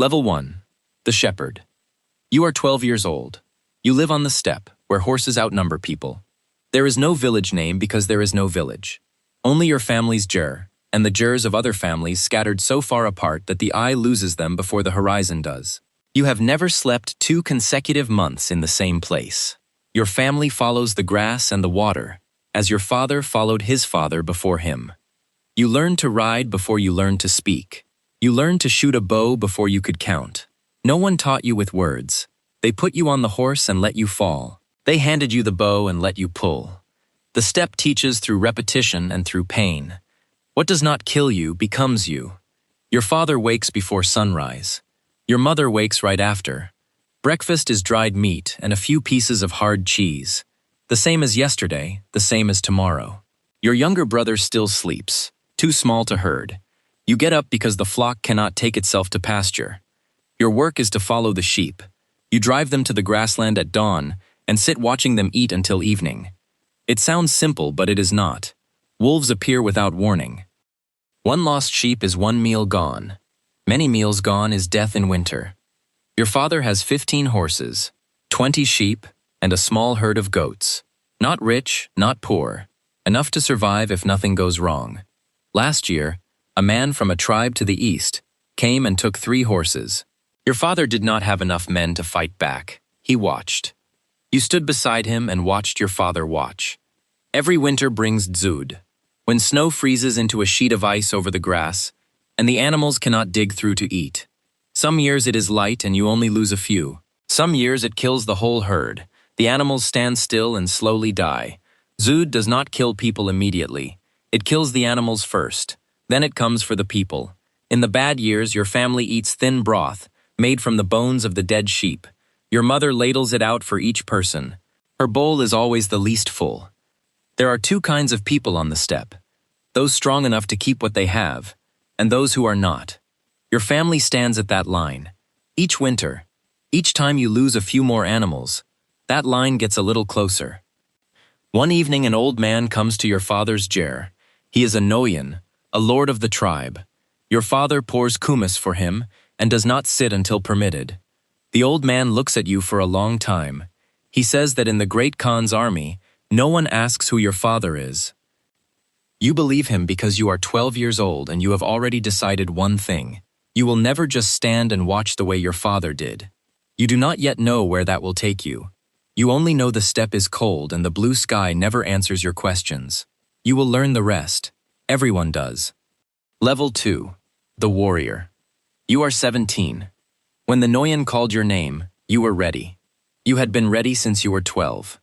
Level 1. The Shepherd. You are 12 years old. You live on the steppe, where horses outnumber people. There is no village name because there is no village. Only your family's jur, and the jurs of other families scattered so far apart that the eye loses them before the horizon does. You have never slept 2 consecutive months in the same place. Your family follows the grass and the water, as your father followed his father before him. You learned to ride before you learned to speak. You learned to shoot a bow before you could count. No one taught you with words. They put you on the horse and let you fall. They handed you the bow and let you pull. The steppe teaches through repetition and through pain. What does not kill you becomes you. Your father wakes before sunrise. Your mother wakes right after. Breakfast is dried meat and a few pieces of hard cheese. The same as yesterday, the same as tomorrow. Your younger brother still sleeps, too small to herd. You get up because the flock cannot take itself to pasture. Your work is to follow the sheep. You drive them to the grassland at dawn and sit watching them eat until evening. It sounds simple, but it is not. Wolves appear without warning. One lost sheep is one meal gone. Many meals gone is death in winter. Your father has 15 horses, 20 sheep, and a small herd of goats. Not rich, not poor. Enough to survive if nothing goes wrong. Last year, a man from a tribe to the east came and took 3 horses. Your father did not have enough men to fight back. He watched. You stood beside him and watched your father watch. Every winter brings zuun, when snow freezes into a sheet of ice over the grass, and the animals cannot dig through to eat. Some years it is light and you only lose a few. Some years it kills the whole herd. The animals stand still and slowly die. Zuun does not kill people immediately. It kills the animals first. Then it comes for the people. In the bad years, your family eats thin broth, made from the bones of the dead sheep. Your mother ladles it out for each person. Her bowl is always the least full. There are 2 kinds of people on the steppe. Those strong enough to keep what they have, and those who are not. Your family stands at that line. Each winter, each time you lose a few more animals, that line gets a little closer. One evening an old man comes to your father's jur. He is a mayangan, a lord of the tribe. Your father pours kumis for him and does not sit until permitted. The old man looks at you for a long time. He says that in the great Khan's army, no one asks who your father is. You believe him because you are 12 years old and you have already decided one thing. You will never just stand and watch the way your father did. You do not yet know where that will take you. You only know the steppe is cold and the blue sky never answers your questions. You will learn the rest. Everyone does. Level 2. The Warrior. You are 17. When the mayangan called your name, you were ready. You had been ready since you were 12.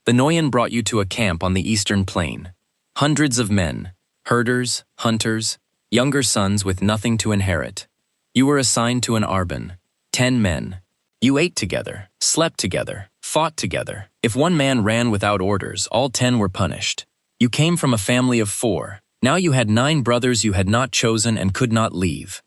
The mayangan brought you to a camp on the eastern plain. Hundreds of men, herders, hunters, younger sons with nothing to inherit. You were assigned to an arban, 10 men. You ate together, slept together, fought together. If one man ran without orders, all 10 were punished. You came from a family of 4. Now you had 9 brothers you had not chosen and could not leave.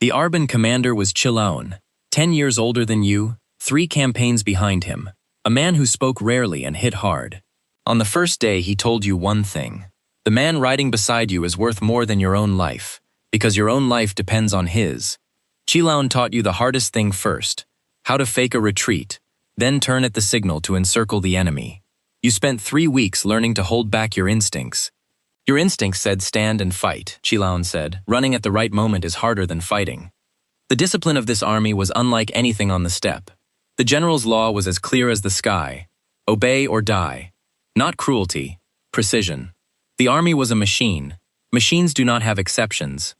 The arban commander was Chilaun, 10 years older than you, 3 campaigns behind him, a man who spoke rarely and hit hard. On the first day he told you one thing. The man riding beside you is worth more than your own life, because your own life depends on his. Chilaun taught you the hardest thing first, how to fake a retreat, then turn at the signal to encircle the enemy. You spent 3 weeks learning to hold back your instincts. Your instincts said stand and fight, Chilaun said. Running at the right moment is harder than fighting. The discipline of this army was unlike anything on the steppe. The general's law was as clear as the sky. Obey or die. Not cruelty, precision. The army was a machine. Machines do not have exceptions.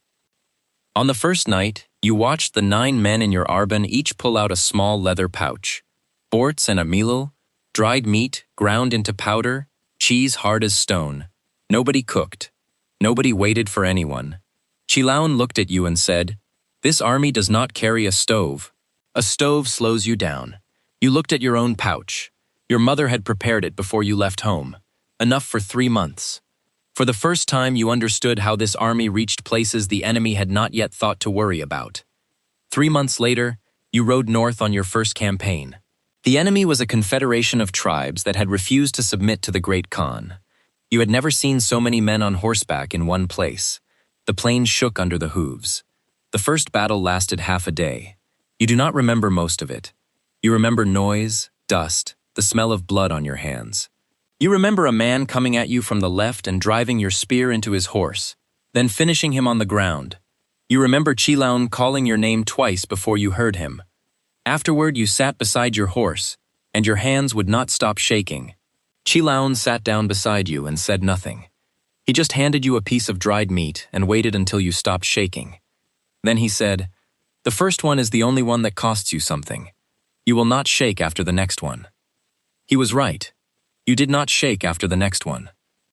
On the first night, you watched the 9 men in your arban each pull out a small leather pouch. Borts and a milul, dried meat, ground into powder, cheese hard as stone. Nobody cooked. Nobody waited for anyone. Chilaun looked at you and said, "This army does not carry a stove. A stove slows you down." You looked at your own pouch. Your mother had prepared it before you left home. Enough for 3 months. For the first time you understood how this army reached places the enemy had not yet thought to worry about. 3 months later, you rode north on your first campaign. The enemy was a confederation of tribes that had refused to submit to the great Khan. You had never seen so many men on horseback in one place. The plain shook under the hooves. The first battle lasted half a day. You do not remember most of it. You remember noise, dust, the smell of blood on your hands. You remember a man coming at you from the left and driving your spear into his horse, then finishing him on the ground. You remember Chilaun calling your name twice before you heard him. Afterward, you sat beside your horse, and your hands would not stop shaking. Chilaun sat down beside you and said nothing. He just handed you a piece of dried meat and waited until you stopped shaking. Then he said, "The first one is the only one that costs you something. You will not shake after the next one." He was right. You did not shake after the next one.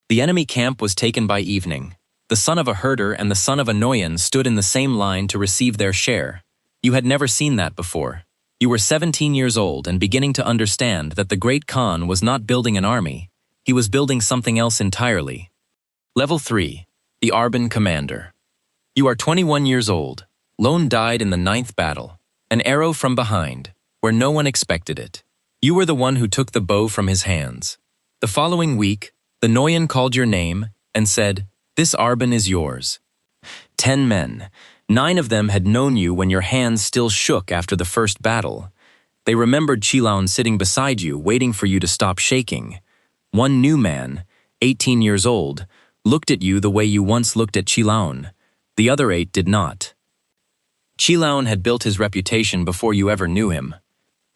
The enemy camp was taken by evening. The son of a herder and the son of a Noyan stood in the same line to receive their share. You had never seen that before. You were 17 years old and beginning to understand that the great Khan was not building an army. He was building something else entirely. Level 3. The Arban Commander. You are 21 years old. Lone died in the 9th battle. An arrow from behind, where no one expected it. You were the one who took the bow from his hands. The following week, the Noyan called your name and said, "This Arban is yours." 10 men. 9 of them had known you when your hands still shook after the first battle. They remembered Chilaun sitting beside you, waiting for you to stop shaking. One new man, 18 years old, looked at you the way you once looked at Chilaun. The other 8 did not. Chilaun had built his reputation before you ever knew him.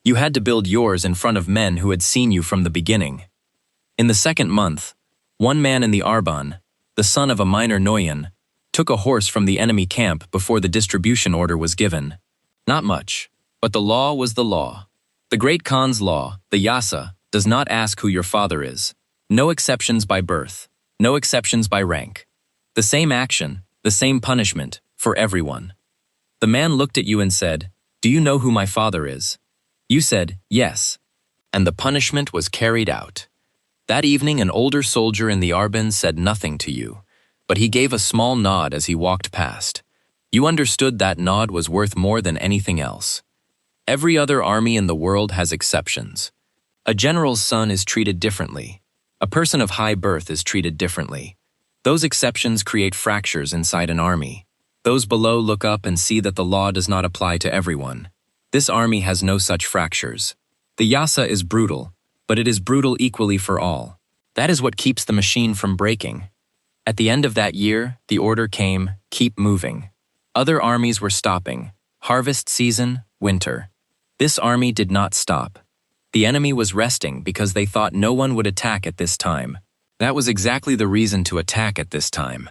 You had to build yours in front of men who had seen you from the beginning. In the 2nd month, one man in the Arban, the son of a minor Noyan, took a horse from the enemy camp before the distribution order was given. Not much, but the law was the law. The great Khan's law, the Yasa, does not ask who your father is. No exceptions by birth, no exceptions by rank. The same action, the same punishment, for everyone. The man looked at you and said, "Do you know who my father is?" You said, "Yes." And the punishment was carried out. That evening, an older soldier in the Arban said nothing to you, but he gave a small nod as he walked past. You understood that nod was worth more than anything else. Every other army in the world has exceptions. A general's son is treated differently. A person of high birth is treated differently. Those exceptions create fractures inside an army. Those below look up and see that the law does not apply to everyone. This army has no such fractures. The Yasa is brutal, but it is brutal equally for all. That is what keeps the machine from breaking. At the end of that year, the order came, "Keep moving." Other armies were stopping. Harvest season, winter. This army did not stop. The enemy was resting because they thought no one would attack at this time. That was exactly the reason to attack at this time.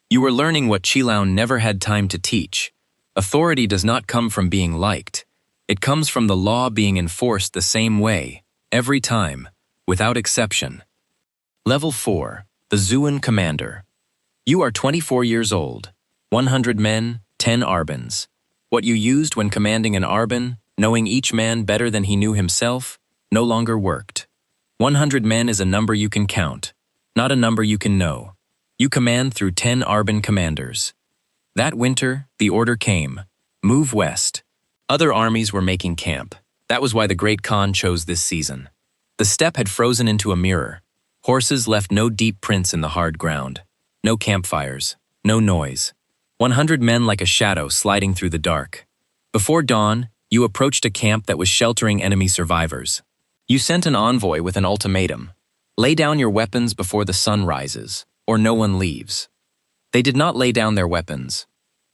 You were learning what Chilaun never had time to teach. Authority does not come from being liked. It comes from the law being enforced the same way, every time, without exception. Level 4. The Zuun Commander. You are 24 years old. 100 men, 10 Arbans. What you used when commanding an Arban, knowing each man better than he knew himself, no longer worked. 100 men is a number you can count, not a number you can know. You command through 10 Arban commanders. That winter, the order came, "Move west." Other armies were making camp. That was why the great Khan chose this season. The steppe had frozen into a mirror. Horses left no deep prints in the hard ground. No campfires, no noise. 100 men like a shadow sliding through the dark. Before dawn, you approached a camp that was sheltering enemy survivors. You sent an envoy with an ultimatum. Lay down your weapons before the sun rises, or no one leaves. They did not lay down their weapons.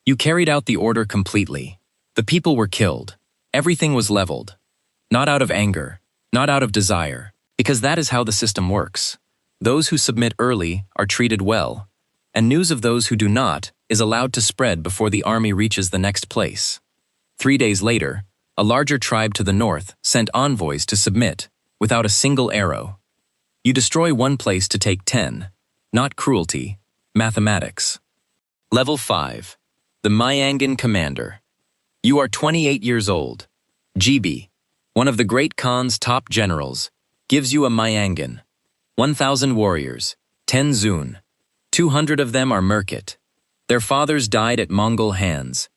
You carried out the order completely. The people were killed. Everything was leveled. Not out of anger, not out of desire, because that is how the system works. Those who submit early are treated well, and news of those who do not is allowed to spread before the army reaches the next place. 3 days later, a larger tribe to the north sent envoys to submit, without a single arrow. You destroy one place to take 10, not cruelty, mathematics. Level 5. The Mayangan Commander. You are 28 years old. Gibi, one of the great Khan's top generals, gives you a mayangan. 1,000 warriors, 10 zuun. 200 of them are Merkit. Their fathers died at Mongol hands.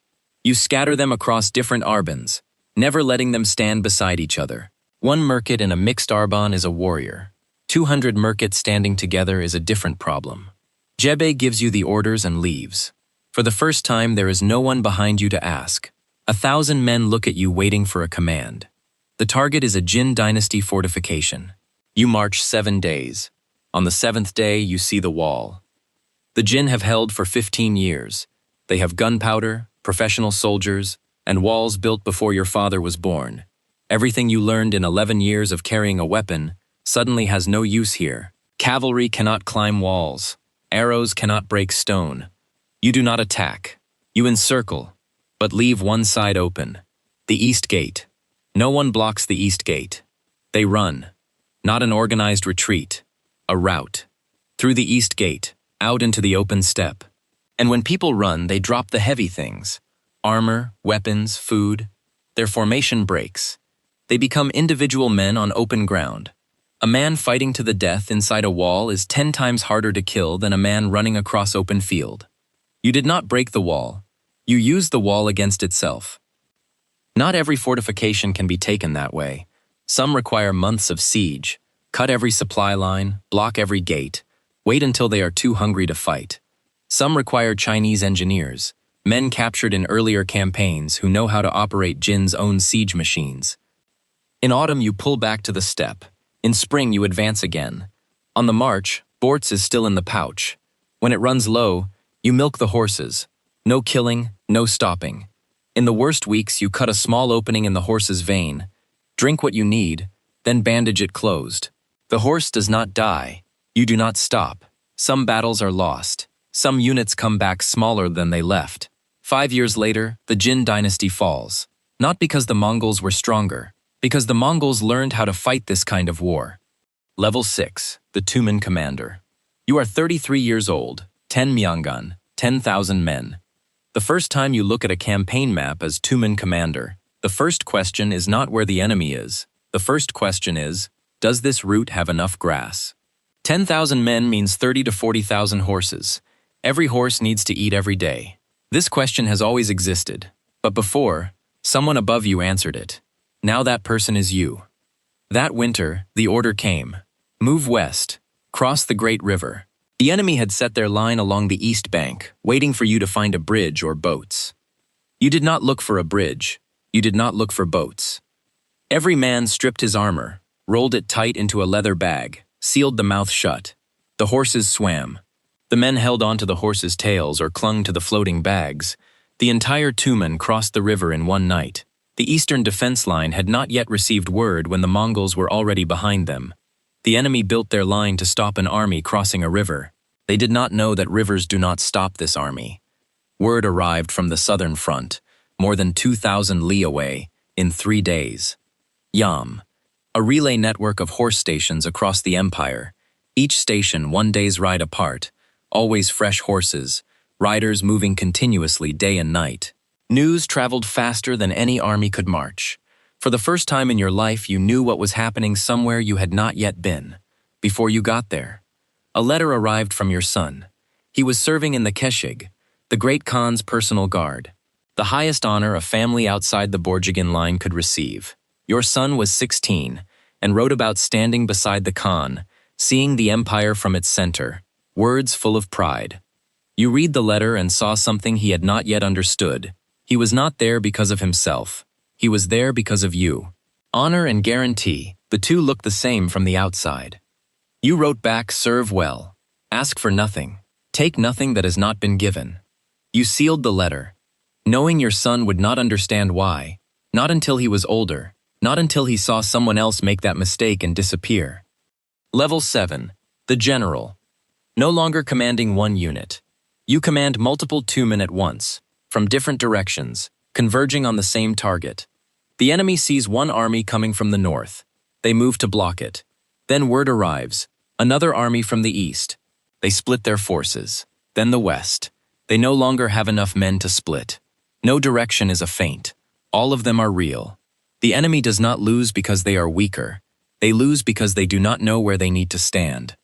You scatter them across different Arbans, never letting them stand beside each other. One Merkit in a mixed Arban is a warrior. 200 Merkits standing together is a different problem. Jebe gives you the orders and leaves. For the first time, there is no one behind you to ask. 1,000 men look at you waiting for a command. The target is a Jin dynasty fortification. You march 7 days. On the 7th day, you see the wall. The Jin have held for 15 years. They have gunpowder, professional soldiers, and walls built before your father was born. Everything you learned in 11 years of carrying a weapon suddenly has no use here. Cavalry cannot climb walls. Arrows cannot break stone. You do not attack. You encircle, but leave one side open. The East Gate. No one blocks the East Gate. They run. Not an organized retreat. A rout. Through the East Gate, out into the open steppe. And when people run, they drop the heavy things. Armor, weapons, food. Their formation breaks. They become individual men on open ground. A man fighting to the death inside a wall is 10 times harder to kill than a man running across open field. You did not break the wall. You used the wall against itself. Not every fortification can be taken that way. Some require months of siege. Cut every supply line, block every gate, wait until they are too hungry to fight. Some require Chinese engineers, men captured in earlier campaigns who know how to operate Jin's own siege machines. In autumn, you pull back to the steppe. In spring, you advance again. On the march, Bortz is still in the pouch. When it runs low, you milk the horses. No killing, no stopping. In the worst weeks, you cut a small opening in the horse's vein, drink what you need, then bandage it closed. The horse does not die. You do not stop. Some battles are lost. Some units come back smaller than they left. 5 years later, the Jin dynasty falls. Not because the Mongols were stronger, because the Mongols learned how to fight this kind of war. Level 6, the Tümen commander. You are 33 years old, 10 mayangan, 10,000 men. The first time you look at a campaign map as Tümen commander, the first question is not where the enemy is. The first question is, does this route have enough grass? 10,000 men means 30 to 40,000 horses. Every horse needs to eat every day. This question has always existed, but before, someone above you answered it. Now that person is you. That winter, the order came. Move west. Cross the great river. The enemy had set their line along the east bank, waiting for you to find a bridge or boats. You did not look for a bridge. You did not look for boats. Every man stripped his armor, rolled it tight into a leather bag, sealed the mouth shut. The horses swam. The men held onto the horses' tails or clung to the floating bags. The entire Tümen crossed the river in one night. The eastern defense line had not yet received word when the Mongols were already behind them. The enemy built their line to stop an army crossing a river. They did not know that rivers do not stop this army. Word arrived from the southern front, more than 2,000 li away, in 3 days. Yam, a relay network of horse stations across the empire, each station 1 day's ride apart, always fresh horses, riders moving continuously day and night. News traveled faster than any army could march. For the first time in your life, you knew what was happening somewhere you had not yet been. Before you got there, a letter arrived from your son. He was serving in the Keshig, the great Khan's personal guard, the highest honor a family outside the Borjigin line could receive. Your son was 16 and wrote about standing beside the Khan, seeing the empire from its center, words full of pride. You read the letter and saw something he had not yet understood. He was not there because of himself. He was there because of you. Honor and guarantee, the two look the same from the outside. You wrote back, serve well. Ask for nothing. Take nothing that has not been given. You sealed the letter, knowing your son would not understand why, not until he was older, not until he saw someone else make that mistake and disappear. Level 7, the general. No longer commanding one unit. You command multiple Tümen at once, from different directions, converging on the same target. The enemy sees one army coming from the north. They move to block it. Then word arrives, another army from the east. They split their forces. Then the west. They no longer have enough men to split. No direction is a feint. All of them are real. The enemy does not lose because they are weaker. They lose because they do not know where they need to stand.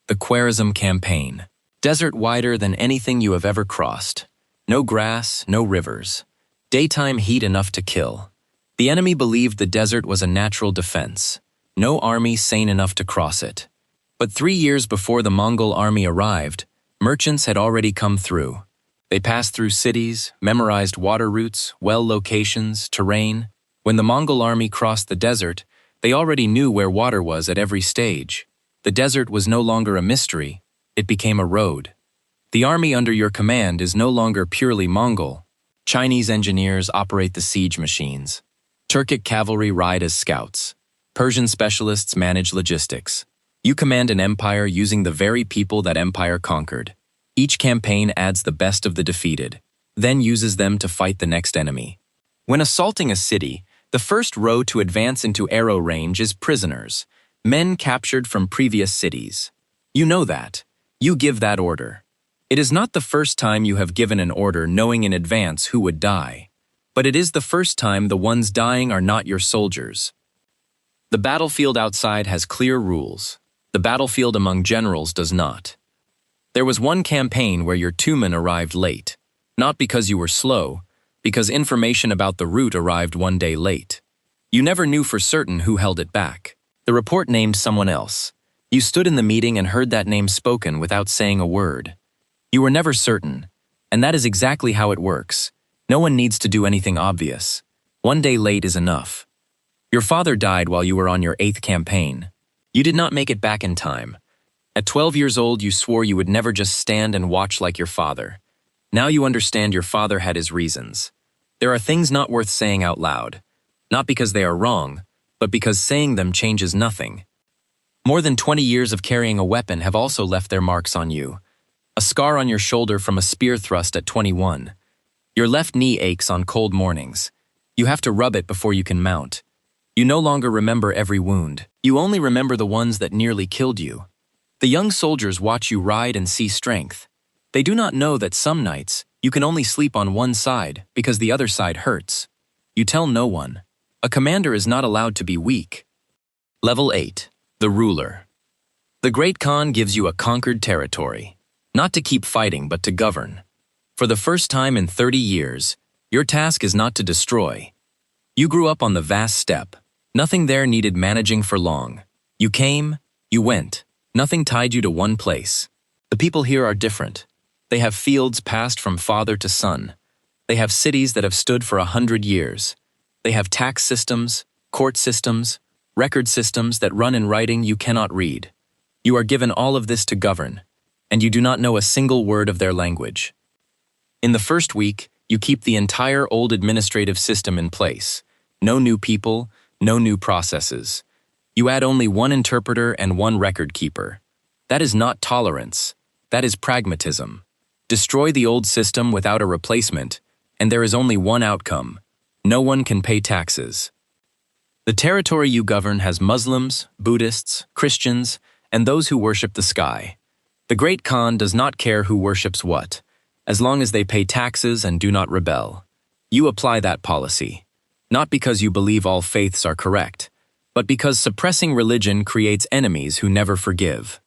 The Khwarezm campaign. Desert wider than anything you have ever crossed. No grass, no rivers. Daytime heat enough to kill. The enemy believed the desert was a natural defense. No army sane enough to cross it. But 3 years before the Mongol army arrived, merchants had already come through. They passed through cities, memorized water routes, well locations, terrain. When the Mongol army crossed the desert, they already knew where water was at every stage. The desert was no longer a mystery, it became a road. The army under your command is no longer purely Mongol. Chinese engineers operate the siege machines. Turkic cavalry ride as scouts. Persian specialists manage logistics. You command an empire using the very people that empire conquered. Each campaign adds the best of the defeated, then uses them to fight the next enemy. When assaulting a city, the first row to advance into arrow range is prisoners, men captured from previous cities. You know that. You give that order. It is not the first time you have given an order knowing in advance who would die, but it is the first time the ones dying are not your soldiers. The battlefield outside has clear rules. The battlefield among generals does not. There was one campaign where your tümen arrived late, not because you were slow, because information about the route arrived one day late. You never knew for certain who held it back. The report named someone else. You stood in the meeting and heard that name spoken without saying a word. You were never certain, and that is exactly how it works. No one needs to do anything obvious. One day late is enough. Your father died while you were on your 8th campaign. You did not make it back in time. At 12 years old, you swore you would never just stand and watch like your father. Now you understand your father had his reasons. There are things not worth saying out loud, not because they are wrong, but because saying them changes nothing. More than 20 years of carrying a weapon have also left their marks on you. A scar on your shoulder from a spear thrust at 21. Your left knee aches on cold mornings. You have to rub it before you can mount. You no longer remember every wound. You only remember the ones that nearly killed you. The young soldiers watch you ride and see strength. They do not know that some nights you can only sleep on one side because the other side hurts. You tell no one. A commander is not allowed to be weak. Level 8. The Ruler. The Great Khan gives you a conquered territory, not to keep fighting but to govern. For the first time in 30 years, your task is not to destroy. You grew up on the vast steppe. Nothing there needed managing for long. You came, you went. Nothing tied you to one place. The people here are different. They have fields passed from father to son. They have cities that have stood for 100 years. They have tax systems, court systems, record systems that run in writing you cannot read. You are given all of this to govern, and you do not know a single word of their language. In the first week, you keep the entire old administrative system in place. No new people, no new processes. You add only one interpreter and one record keeper. That is not tolerance. That is pragmatism. Destroy the old system without a replacement, and there is only one outcome. No one can pay taxes. The territory you govern has Muslims, Buddhists, Christians, and those who worship the sky. The Great Khan does not care who worships what, as long as they pay taxes and do not rebel. You apply that policy, not because you believe all faiths are correct, but because suppressing religion creates enemies who never forgive.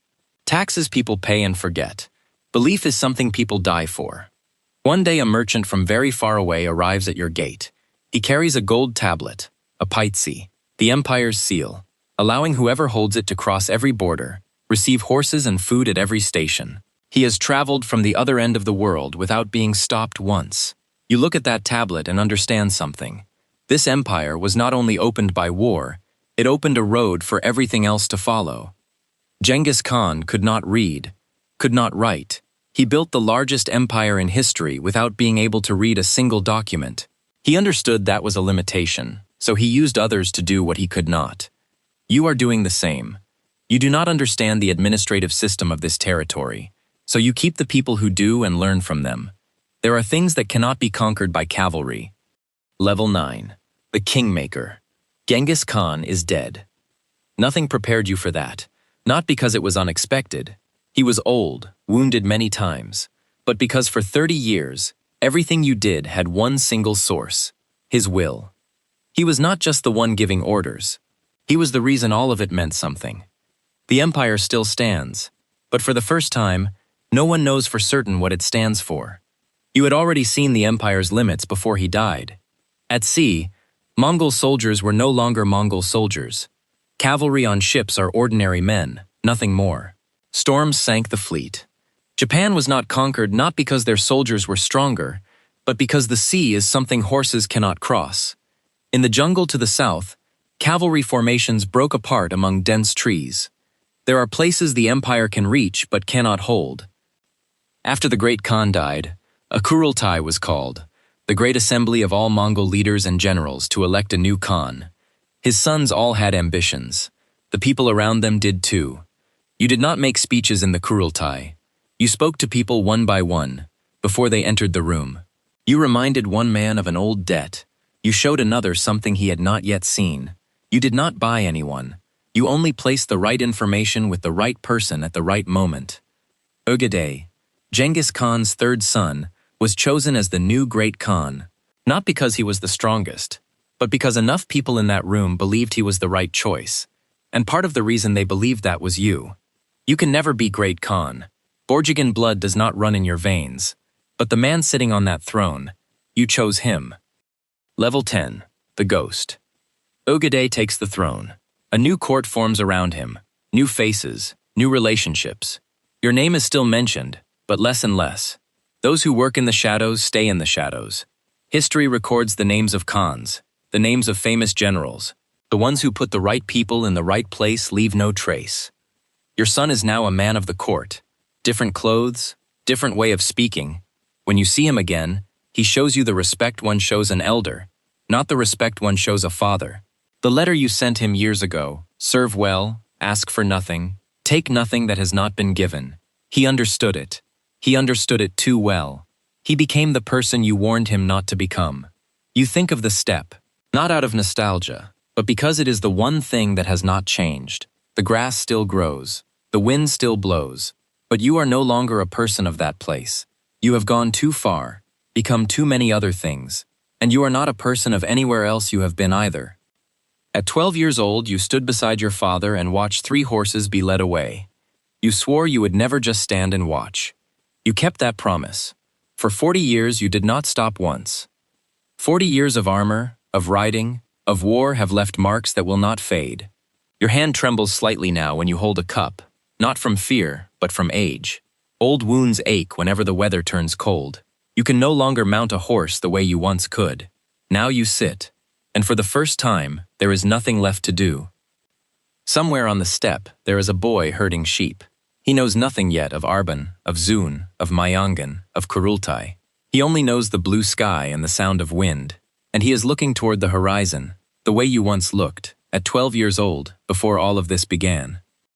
Taxes people pay and forget. Belief is something people die for. One day a merchant from very far away arrives at your gate. He carries a gold tablet, a paitsi, the empire's seal, allowing whoever holds it to cross every border, receive horses and food at every station. He has traveled from the other end of the world without being stopped once. You look at that tablet and understand something. This empire was not only opened by war, it opened a road for everything else to follow. Genghis Khan could not read, could not write. He built the largest empire in history without being able to read a single document. He understood that was a limitation, so he used others to do what he could not. You are doing the same. You do not understand the administrative system of this territory, so you keep the people who do and learn from them. There are things that cannot be conquered by cavalry. Level 9. The Kingmaker. Genghis Khan is dead. Nothing prepared you for that, not because it was unexpected. He was old, wounded many times, but because for 30 years, everything you did had one single source, his will. He was not just the one giving orders. He was the reason all of it meant something. The empire still stands, but for the first time, no one knows for certain what it stands for. You had already seen the empire's limits before he died. At sea, Mongol soldiers were no longer Mongol soldiers. Cavalry on ships are ordinary men, nothing more. Storms sank the fleet. Japan was not conquered not because their soldiers were stronger, but because the sea is something horses cannot cross. In the jungle to the south, cavalry formations broke apart among dense trees. There are places the empire can reach but cannot hold. After the great Khan died, a Kurultai was called, the great assembly of all Mongol leaders and generals to elect a new Khan. His sons all had ambitions. The people around them did too. You did not make speeches in the Kurultai. You spoke to people one by one, before they entered the room. You reminded one man of an old debt. You showed another something he had not yet seen. You did not buy anyone. You only placed the right information with the right person at the right moment. Ögedei, Genghis Khan's third son, was chosen as the new great Khan, not because he was the strongest, but because enough people in that room believed he was the right choice. And part of the reason they believed that was you. You can never be great Khan. Borjigan blood does not run in your veins. But the man sitting on that throne, you chose him. Level 10, the Ghost. Ögedei takes the throne. A new court forms around him. New faces, new relationships. Your name is still mentioned, but less and less. Those who work in the shadows stay in the shadows. History records the names of Khans, the names of famous generals. The ones who put the right people in the right place leave no trace. Your son is now a man of the court. Different clothes, different way of speaking. When you see him again, he shows you the respect one shows an elder, not the respect one shows a father. The letter you sent him years ago, serve well, ask for nothing, take nothing that has not been given. He understood it. He understood it too well. He became the person you warned him not to become. You think of the steppe, not out of nostalgia, but because it is the one thing that has not changed. The grass still grows, the wind still blows, but you are no longer a person of that place. You have gone too far, become too many other things, and you are not a person of anywhere else you have been either. At 12 years old, you stood beside your father and watched 3 horses be led away. You swore you would never just stand and watch. You kept that promise. For 40 years, you did not stop once. 40 years of armor, of riding, of war have left marks that will not fade. Your hand trembles slightly now when you hold a cup, not from fear, but from age. Old wounds ache whenever the weather turns cold. You can no longer mount a horse the way you once could. Now you sit, and for the first time, there is nothing left to do. Somewhere on the steppe, there is a boy herding sheep. He knows nothing yet of arban, of zuun, of mayangan, of kurultai. He only knows the blue sky and the sound of wind, and he is looking toward the horizon, the way you once looked, at 12 years old, before all of this began.